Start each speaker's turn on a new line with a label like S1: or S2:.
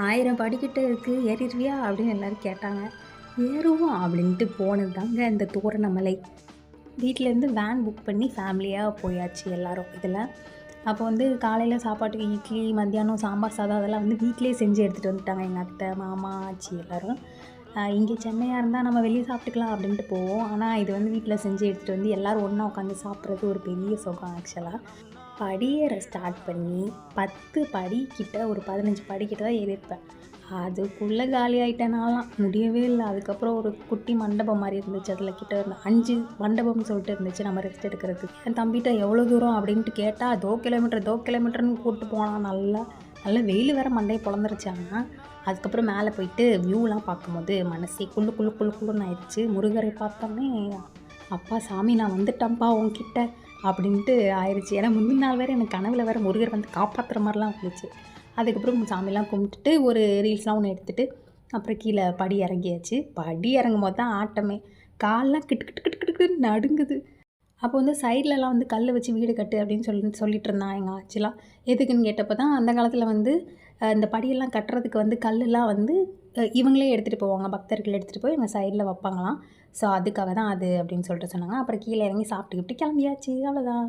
S1: 1000 படிக்கட்டு இருக்குது ஏறிடுவியா அப்படின்னு எல்லோரும் கேட்டாங்க. ஏறுவோம் அப்படின்ட்டு போனது தாங்க இந்த தோரணமலை. வீட்டிலேருந்து வேன் புக் பண்ணி ஃபேமிலியாக போயாச்சு எல்லோரும் இதில். அப்போ வந்து காலையில் சாப்பாட்டுக்கு இட்லி, மத்தியானம் சாம்பார் சாதம் அதெல்லாம் வந்து வீட்டிலே செஞ்சு எடுத்துகிட்டு வந்துட்டாங்க எங்கள் அத்தை, மாமா, ஆச்சி எல்லோரும். இங்கே சென்னையாக இருந்தால் நம்ம வெளியே சாப்பிட்டுக்கலாம் அப்படின்ட்டு போவோம். ஆனால் இது வந்து வீட்டில் செஞ்சு எடுத்துகிட்டு வந்து எல்லோரும் ஒன்றா உட்காந்து சாப்பிட்றது ஒரு பெரிய சுகம் ஆக்சுவலாக. படியேற ஸ்டார்ட் பண்ணி 10 படிக்கிட்ட ஒரு 15 படிக்கிட்ட தான் ஏறியிருப்பேன். அதுக்குள்ளே காலி ஆகிட்டேன் நான்லாம். முடியவே இல்லை. அதுக்கப்புறம் ஒரு குட்டி மண்டபம் மாதிரி இருந்துச்சு. அதில் கிட்ட 5 மண்டபம்னு சொல்லிட்டு இருந்துச்சு நம்ம ரெஸ்ட் எடுக்கிறதுக்கு. என் தம்பிகிட்ட எவ்வளோ தூரம் அப்படின்ட்டு கேட்டால் தோ கிலோமீட்டர்னு கூப்பிட்டு போனான். நல்லா வெயில் வேறு மண்டையை பொழந்துருச்சாங்க. அதுக்கப்புறம் மேலே போயிட்டு வியூலாம் பார்க்கும்போது மனசே குள்ளுன்னு ஆயிடுச்சு. முருகரை பார்த்தோன்னே அப்பா சாமி நான் வந்துட்டேன்ப்பா உன்கிட்ட அப்படின்ட்டு ஆயிடுச்சு. ஏன்னா முந்தின நாள் வேறு எனக்கு கனவில் வேறு முருகர் வந்து காப்பாற்றுற மாதிரிலாம் வந்துச்சு. அதுக்கப்புறம் சாமிலாம் கும்பிட்டுட்டு ஒரு ரீல்ஸ்லாம் ஒன்று எடுத்துகிட்டு அப்புறம் கீழே படி இறங்கியாச்சு. படி இறங்கும் போது தான் ஆட்டமே. கால்லாம் கிட்டு நடுங்குது. அப்போ வந்து சைட்லலாம் வந்து கல் வச்சு வீடு கட்டு அப்படின்னு சொல்லிட்டு இருந்தான் எங்கள் ஆச்சிலாம். எதுக்குன்னு கேட்டப்போ தான் அந்த காலத்தில் வந்து இந்த படியெல்லாம் கட்டுறதுக்கு வந்து கல்லெலாம் வந்து இவங்களே எடுத்துகிட்டு போவாங்க. பக்தர்கள் எடுத்துகிட்டு போய் எங்கள் சைடில் வைப்பாங்களாம். ஸோ அதுக்காக தான் அது அப்படின்னு சொல்லிட்டு சொன்னாங்க. அப்புறம் கீழே இறங்கி சாப்பிட்டுக்கிட்டு கிளம்பியாச்சு. அவ்வளோதான்.